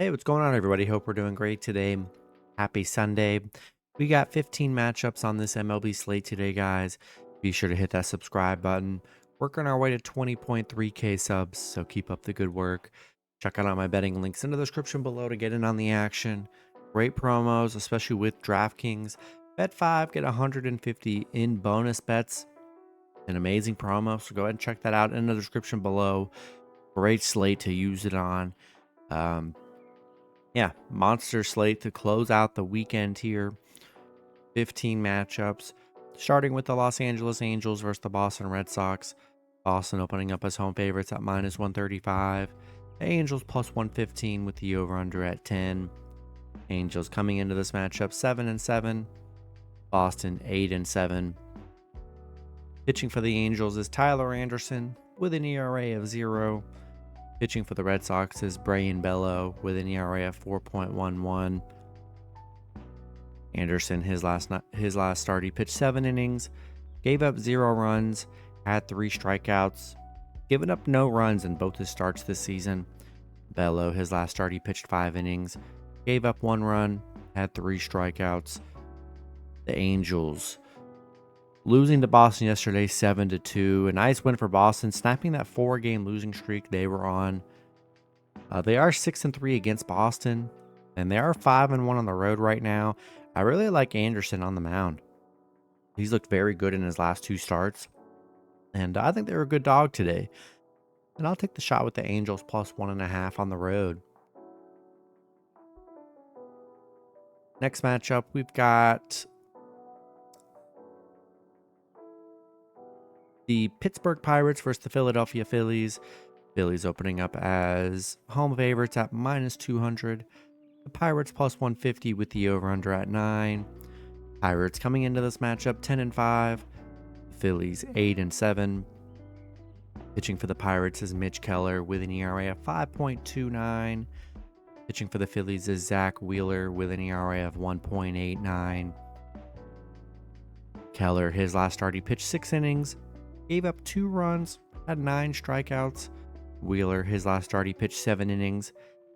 Hey, what's going on, everybody? Hope we're doing great today. Happy Sunday. We got 15 matchups on this MLB slate today, guys. Be sure to hit that subscribe button. Working our way to 20.3K subs, so keep up the good work. Check out all my betting links in the description below to get in on the action. Great promos, especially with DraftKings. Bet 5, get 150 in bonus bets. An amazing promo, so go ahead and check that out in the description below. Great slate to use it on. Yeah, monster slate to close out the weekend here. 15 matchups, starting with the Los Angeles Angels versus the Boston Red Sox. Boston opening up as home favorites at minus 135. The Angels plus 115 with the over-under at 10. Angels coming into this matchup 7-7. Boston 8-7. Pitching for the Angels is Tyler Anderson with an ERA of 0. Pitching for the Red Sox is Brayan Bello with an ERA of 4.11. Anderson, his last start, he pitched 7 innings, gave up 0 runs, had 3 strikeouts, given up no runs in both his starts this season. Bello, his last start, he pitched 5 innings, gave up 1 run, had 3 strikeouts. The Angels losing to Boston yesterday 7-2. A nice win for Boston, snapping that 4-game losing streak they were on. They are 6-3 against Boston, and they are 5-1 on the road right now. I really like Anderson on the mound. He's looked very good in his last 2 starts, and I think they're a good dog today. And I'll take the shot with the Angels plus 1.5 on the road. Next matchup, we've got the Pittsburgh Pirates versus the Philadelphia Phillies. Phillies opening up as home favorites at minus 200. The Pirates plus 150 with the over-under at 9. Pirates coming into this matchup 10-5. Phillies 8-7. Pitching for the Pirates is Mitch Keller with an ERA of 5.29. Pitching for the Phillies is Zach Wheeler with an ERA of 1.89. Keller, his last start, he pitched 6 innings, gave up 2 runs, had 9 strikeouts. Wheeler, his last start, he pitched 7 innings,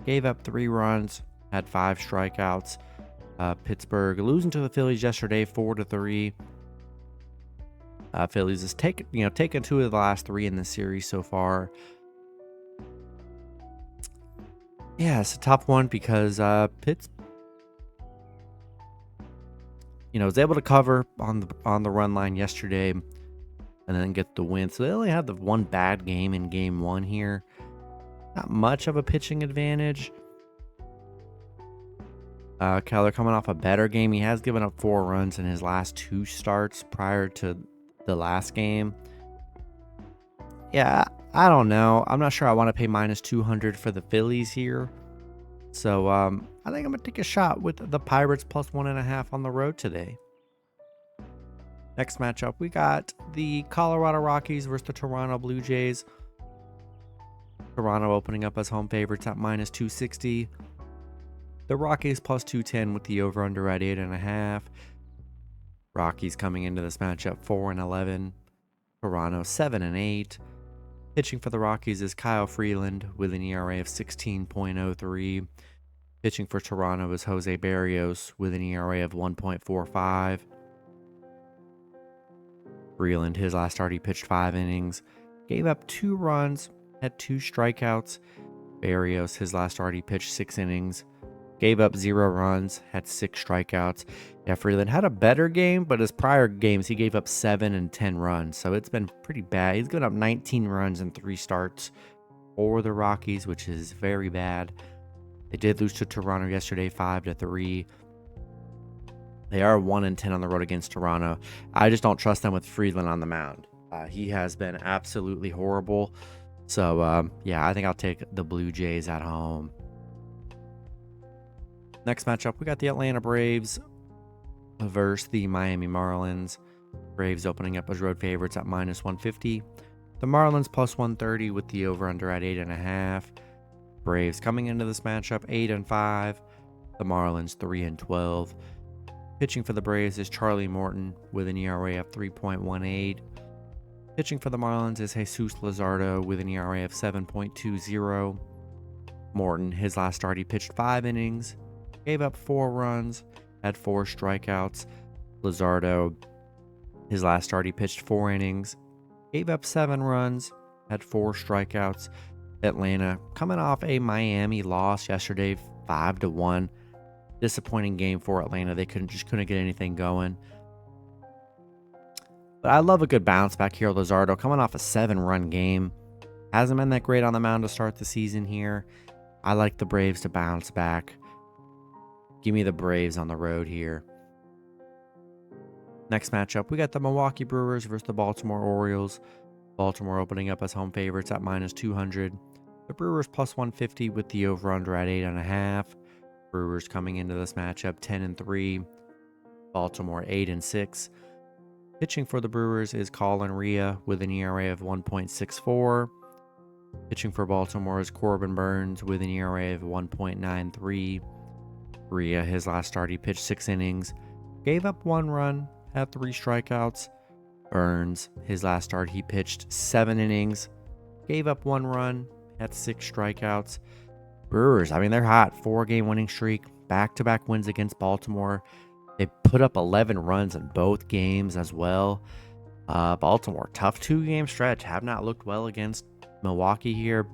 gave up 3 runs, had 5 strikeouts. Pittsburgh losing to the Phillies yesterday 4-3. Phillies has taken 2 of the last 3 in the series so far. Yeah, it's a tough one because Pitts, was able to cover on the run line yesterday and then get the win. So they only had the one bad game in game 1 here. Not much of a pitching advantage. Keller coming off a better game. He has given up 4 runs in his last 2 starts prior to the last game. Yeah, I don't know. I'm not sure I want to pay minus 200 for the Phillies here. So I think I'm going to take a shot with the Pirates plus 1.5 on the road today. Next matchup, we got the Colorado Rockies versus the Toronto Blue Jays. Toronto opening up as home favorites at minus 260. The Rockies plus 210 with the over-under at 8.5. Rockies coming into this matchup 4-11. Toronto 7-8. Pitching for the Rockies is Kyle Freeland with an ERA of 16.03. Pitching for Toronto is Jose Barrios with an ERA of 1.45. Freeland, his last start, he pitched 5 innings, gave up 2 runs, had 2 strikeouts. Barrios, his last start, he pitched 6 innings, gave up 0 runs, had 6 strikeouts. Yeah, Freeland had a better game, but his prior games, he gave up 7 and 10 runs. So it's been pretty bad. He's given up 19 runs in 3 starts for the Rockies, which is very bad. They did lose to Toronto yesterday, 5-3. They are 1-10 on the road against Toronto. I just don't trust them with Freeland on the mound. He has been absolutely horrible. So, yeah, I think I'll take the Blue Jays at home. Next matchup, we got the Atlanta Braves versus the Miami Marlins. Braves opening up as road favorites at minus 150. The Marlins plus 130 with the over-under at 8.5. Braves coming into this matchup 8-5. The Marlins 3-12. Pitching for the Braves is Charlie Morton with an ERA of 3.18. Pitching for the Marlins is Jesus Luzardo with an ERA of 7.20. Morton, his last start, he pitched 5 innings, gave up 4 runs, had 4 strikeouts. Luzardo, his last start, he pitched 4 innings, gave up 7 runs, had 4 strikeouts. Atlanta, coming off a Miami loss yesterday, 5-1. Disappointing game for Atlanta. They couldn't get anything going. But I love a good bounce back here. Luzardo coming off a 7-run game. Hasn't been that great on the mound to start the season here. I like the Braves to bounce back. Give me the Braves on the road here. Next matchup, we got the Milwaukee Brewers versus the Baltimore Orioles. Baltimore opening up as home favorites at -200. The Brewers +150 with the over-under at 8.5. Brewers coming into this matchup 10-3. Baltimore 8-6. Pitching for the Brewers is Colin Rea with an ERA of 1.64. Pitching for Baltimore is Corbin Burns with an ERA of 1.93. Rea, his last start, he pitched 6 innings, gave up 1 run, had 3 strikeouts. Burns, his last start, he pitched 7 innings, gave up 1 run, had 6 strikeouts. Brewers, I mean, they're hot. 4-game winning streak, back-to-back wins against Baltimore. They put up 11 runs in both games as well. Baltimore, tough 2-game stretch. Have not looked well against Milwaukee here.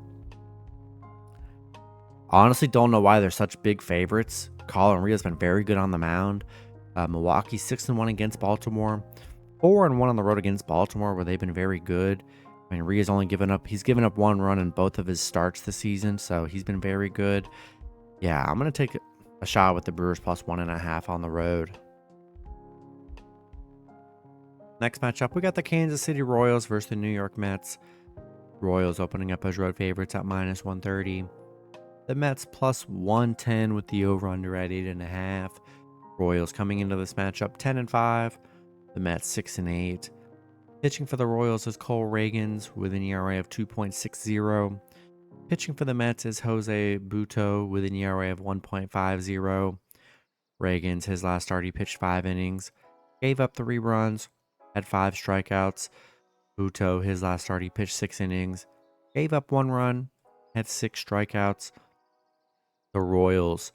Honestly, don't know why they're such big favorites. Colin Rea's been very good on the mound. Milwaukee 6-1 against Baltimore. 4-1 on the road against Baltimore, where they've been very good. I mean, Rhea's only given up 1 run in both of his starts this season, so he's been very good. Yeah, I'm going to take a shot with the Brewers +1.5 on the road. Next matchup, we got the Kansas City Royals versus the New York Mets. Royals opening up as road favorites at -130. The Mets +110 with the over-under at 8.5. Royals coming into this matchup 10-5. The Mets 6-8. Pitching for the Royals is Cole Ragans with an ERA of 2.60. Pitching for the Mets is Jose Butto with an ERA of 1.50. Ragans, his last start, he pitched 5 innings, gave up 3 runs, had 5 strikeouts. Butto, his last start, he pitched 6 innings, gave up 1 run, had 6 strikeouts. The Royals,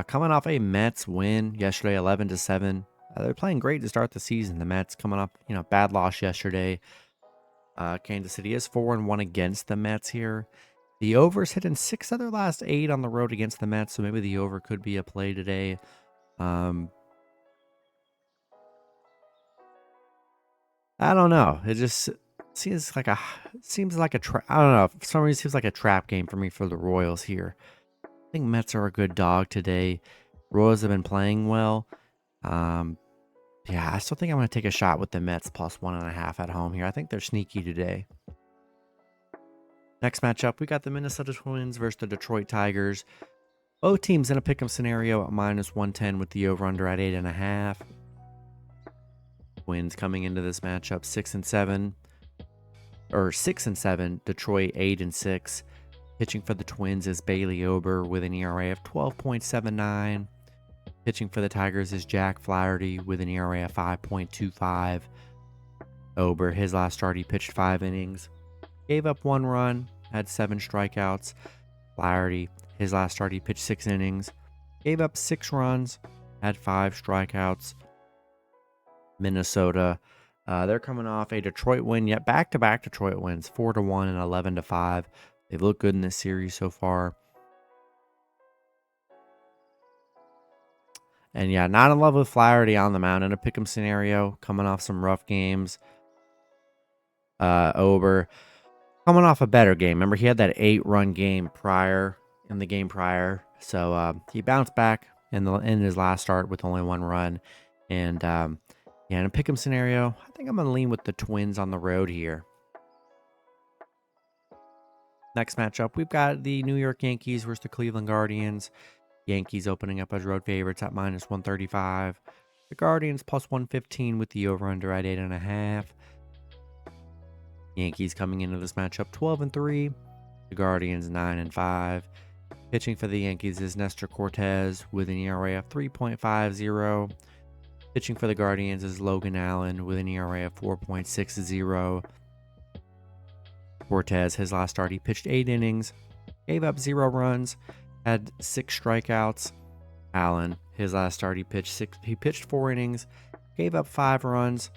coming off a Mets win yesterday, 11-7. They're playing great to start the season. The Mets coming up, bad loss yesterday. Kansas City is 4-1 against the Mets here. The over's hitting 6 of their last 8 on the road against the Mets, so maybe the over could be a play today. I don't know. It just seems like a trap. I don't know. For some reason, it seems like a trap game for me for the Royals here. I think Mets are a good dog today. Royals have been playing well. Yeah, I still think I'm going to take a shot with the Mets +1.5 at home here. I think they're sneaky today. Next matchup, we got the Minnesota Twins versus the Detroit Tigers. Both teams in a pick'em scenario at -110 with the over-under at 8.5. Twins coming into this matchup 6-7. Detroit 8-6. Pitching for the Twins is Bailey Ober with an ERA of 12.79. Pitching for the Tigers is Jack Flaherty with an ERA of 5.25. Ober, his last start, he pitched 5 innings, gave up 1 run, had 7 strikeouts. Flaherty, his last start, he pitched 6 innings, gave up 6 runs, had 5 strikeouts. Minnesota, they're coming off a Detroit win, yet back-to-back Detroit wins, 4-1 and 11-5. They've looked good in this series so far. And yeah, not in love with Flaherty on the mound in a pick'em scenario, coming off some rough games. Ober coming off a better game. Remember, he had that 8-run game in the game prior. So he bounced back in his last start with only 1 run. And yeah, in a pick'em scenario, I think I'm going to lean with the Twins on the road here. Next matchup, we've got the New York Yankees versus the Cleveland Guardians. Yankees opening up as road favorites at -135. The Guardians +115 with the over-under at 8.5. Yankees coming into this matchup 12-3. The Guardians 9-5. Pitching for the Yankees is Nestor Cortez with an ERA of 3.50. Pitching for the Guardians is Logan Allen with an ERA of 4.60. Cortez, his last start, he pitched 8 innings, gave up 0 runs, had 6 strikeouts. Allen, his last start, he pitched 4 innings, gave up 5 runs,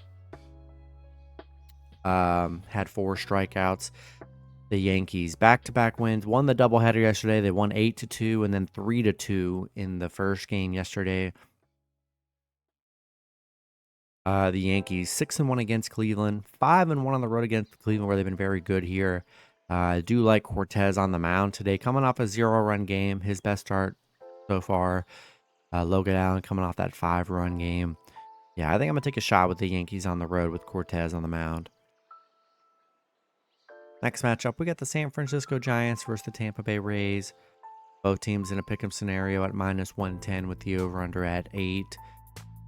had 4 strikeouts. The Yankees, back-to-back wins, won the doubleheader yesterday. They won 8-2 and then 3-2 in the first game yesterday. The Yankees 6-1 against Cleveland, 5-1 on the road against Cleveland, where they've been very good here. I do like Cortez on the mound today, coming off a 0-run game, his best start so far. Logan Allen coming off that 5-run game. Yeah, I think I'm gonna take a shot with the Yankees on the road with Cortez on the mound. Next matchup, we got the San Francisco Giants versus the Tampa Bay Rays. Both teams in a pick'em scenario at -110 with the over/under at 8.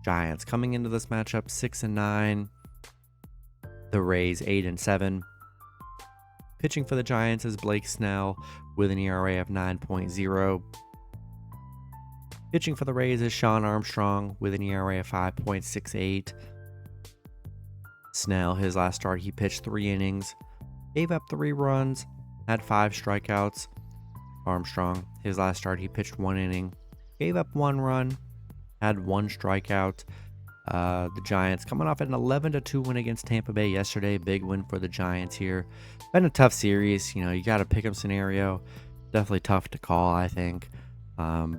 Giants coming into this matchup 6-9. The Rays 8-7. Pitching for the Giants is Blake Snell with an ERA of 9.0. Pitching for the Rays is Sean Armstrong with an ERA of 5.68. Snell, his last start, he pitched 3 innings, gave up 3 runs, had 5 strikeouts. Armstrong, his last start, he pitched 1 inning, gave up 1 run, had 1 strikeout. The Giants coming off an 11-2 win against Tampa Bay yesterday. Big win for the Giants here. Been a tough series. You know, you got a pick 'em scenario. Definitely tough to call, I think. Yeah,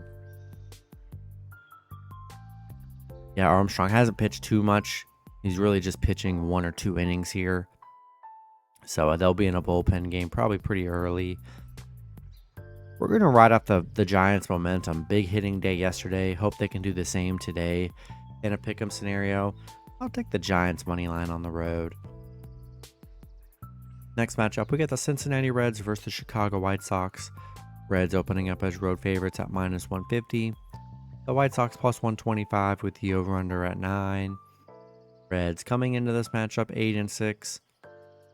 Armstrong hasn't pitched too much. He's really just pitching 1 or 2 innings here. So they'll be in a bullpen game probably pretty early. We're going to ride off the Giants' momentum. Big hitting day yesterday. Hope they can do the same today in a pick'em scenario. I'll take the Giants' money line on the road. Next matchup, we get the Cincinnati Reds versus the Chicago White Sox. Reds opening up as road favorites at -150. The White Sox +125 with the over/under at 9. Reds coming into this matchup 8-6.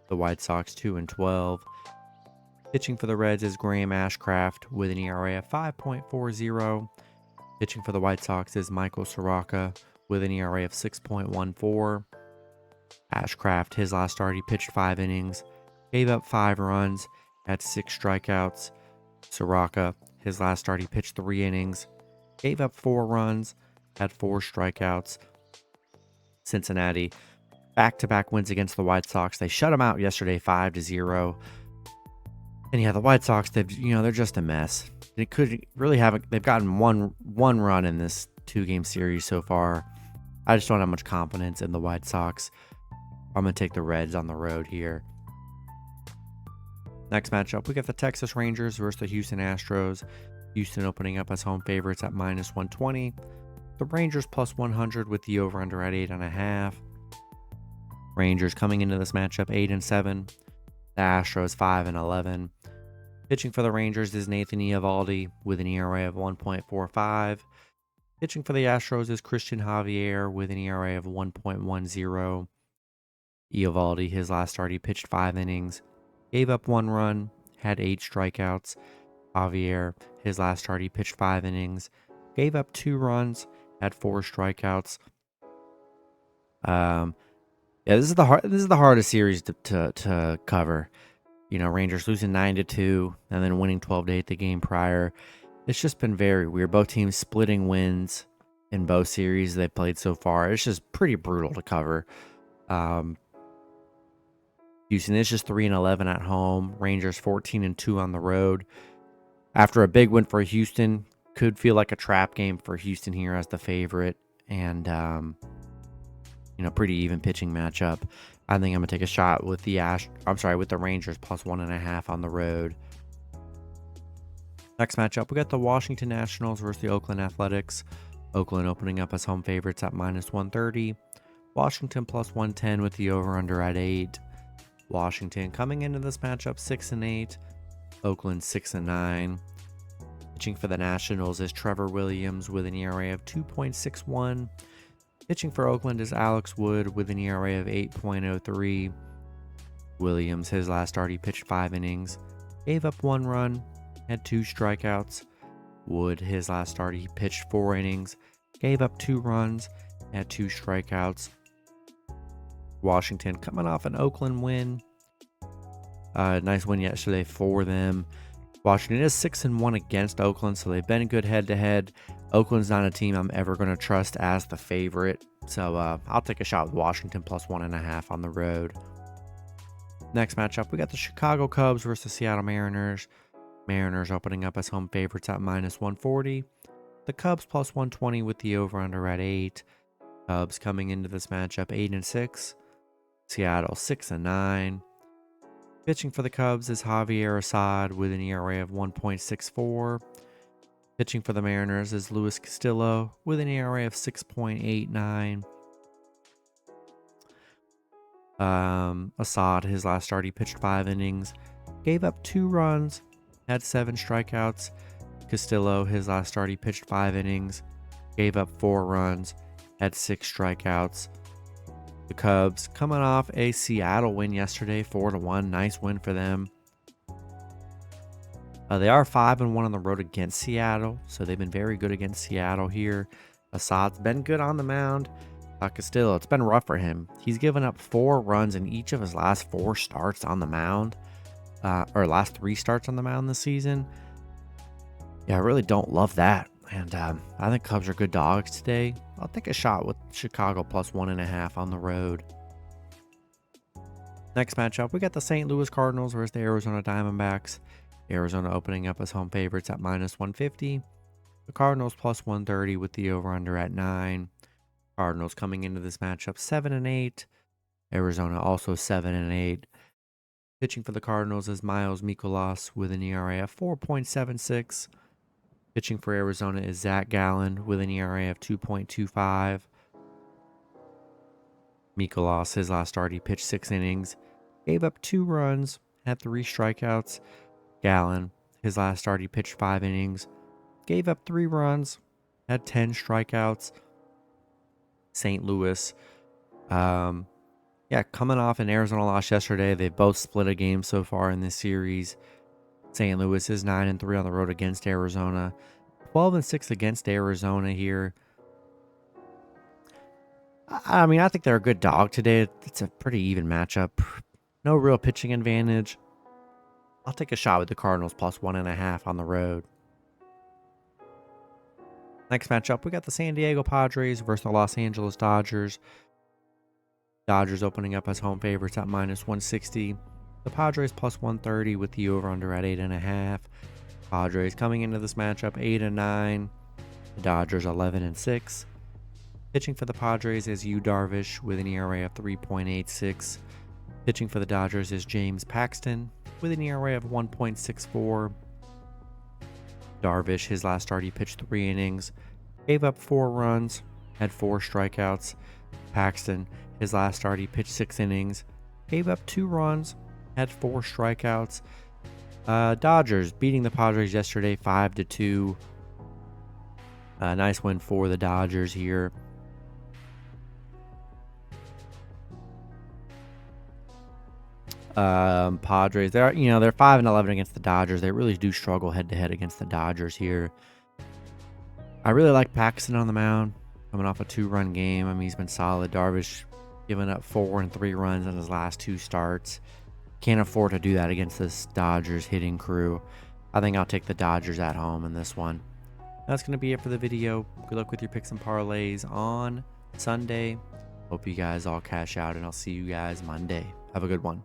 The White Sox 2-12. Pitching for the Reds is Graham Ashcraft with an ERA of 5.40. Pitching for the White Sox is Michael Soroka with an ERA of 6.14. Ashcraft, his last start, he pitched 5 innings, gave up 5 runs, had 6 strikeouts. Soroka, his last start, he pitched 3 innings, gave up 4 runs, had 4 strikeouts. Cincinnati, back-to-back wins against the White Sox. They shut them out yesterday 5-0. And yeah, the White Sox, they're just a mess. They could really haven't. They've gotten one run in this 2-game series so far. I just don't have much confidence in the White Sox. I'm gonna take the Reds on the road here. Next matchup, we got the Texas Rangers versus the Houston Astros. Houston opening up as home favorites at -120. The Rangers +100 with the over/under at 8.5. Rangers coming into this matchup 8-7. The Astros 5-11. Pitching for the Rangers is Nathan Eovaldi with an ERA of 1.45. Pitching for the Astros is Christian Javier with an ERA of 1.10. Eovaldi, his last start, he pitched 5 innings, gave up 1 run, had 8 strikeouts. Javier, his last start, he pitched 5 innings, gave up 2 runs, had 4 strikeouts. This is the hardest series to cover. You know, Rangers losing 9-2 and then winning 12-8 the game prior. It's just been very weird. Both teams splitting wins in both series they've played so far. It's just pretty brutal to cover. Houston is just 3-11 at home. Rangers 14-2 on the road. After a big win for Houston, could feel like a trap game for Houston here as the favorite, and pretty even pitching matchup. I think I'm gonna take a shot with the Rangers +1.5 on the road. Next matchup, we got the Washington Nationals versus the Oakland Athletics. Oakland opening up as home favorites at -130. Washington +110 with the over/under at 8. Washington coming into this matchup 6-8. Oakland 6-9. Pitching for the Nationals is Trevor Williams with an ERA of 2.61. Pitching for Oakland is Alex Wood with an ERA of 8.03. Williams, his last start, he pitched 5 innings, gave up 1 run, had 2 strikeouts. Wood, his last start, he pitched 4 innings, gave up 2 runs, had 2 strikeouts. Washington coming off an Oakland win. Nice win yesterday for them. Washington is 6-1 against Oakland, so they've been good head-to-head. Oakland's not a team I'm ever going to trust as the favorite, so I'll take a shot with Washington plus 1.5 on the road. Next matchup, we got the Chicago Cubs versus the Seattle Mariners. Mariners opening up as home favorites at -140. The Cubs plus 120 with the over-under at 8. Cubs coming into this matchup 8-6. Seattle 6-9. Pitching for the Cubs is Javier Assad with an ERA of 1.64. Pitching for the Mariners is Luis Castillo with an ERA of 6.89. Assad, his last start, he pitched 5 innings, gave up 2 runs, had 7 strikeouts. Castillo, his last start, he pitched 5 innings, gave up 4 runs, had 6 strikeouts. The Cubs coming off a Seattle win yesterday, 4-1. Nice win for them. They are 5-1 on the road against Seattle, so they've been very good against Seattle here. Assad's been good on the mound. Castillo, it's been rough for him. He's given up 4 runs in each of his last 4 starts on the mound, or last 3 starts on the mound this season. Yeah, I really don't love that. And I think Cubs are good dogs today. I'll take a shot with Chicago plus 1.5 on the road. Next matchup, we got the St. Louis Cardinals versus the Arizona Diamondbacks. Arizona opening up as home favorites at -150. The Cardinals plus 130 with the over-under at 9. Cardinals coming into this matchup 7-8. Arizona also 7-8. Pitching for the Cardinals is Miles Mikolas with an ERA of 4.76. Pitching for Arizona is Zach Gallen with an ERA of 2.25. Mikolas, his last start, he pitched 6 innings, gave up 2 runs, had 3 strikeouts. Gallen, his last start, he pitched 5 innings, gave up 3 runs, had 10 strikeouts. St. Louis, coming off an Arizona loss yesterday. They've both split a game so far in this series. St. Louis is 9-3 on the road against Arizona, 12-6 against Arizona here. I mean, I think they're a good dog today. It's a pretty even matchup. No real pitching advantage. I'll take a shot with the Cardinals plus 1.5 on the road. Next matchup, we got the San Diego Padres versus the Los Angeles Dodgers. Dodgers opening up as home favorites at -160. The Padres plus 130 with the over-under at 8.5. Padres coming into this matchup 8-9. The Dodgers 11-6. Pitching for the Padres is Yu Darvish with an ERA of 3.86. Pitching for the Dodgers is James Paxton with an ERA of 1.64. Darvish, his last start, he pitched 3 innings, gave up 4 runs, had 4 strikeouts. Paxton, his last start, he pitched 6 innings, gave up 2 runs, had 4 strikeouts. Dodgers beating the Padres yesterday 5-2. Nice win for the Dodgers here. Padres, they're 5-11 against the Dodgers. They really do struggle head-to-head against the Dodgers here. I really like Paxton on the mound, coming off a 2-run game. I mean, he's been solid. Darvish giving up 4 and 3 runs in his last 2 starts. Can't afford to do that against this Dodgers hitting crew. I think I'll take the Dodgers at home in this one. That's going to be it for the video. Good luck with your picks and parlays on Sunday. Hope you guys all cash out, and I'll see you guys Monday. Have a good one.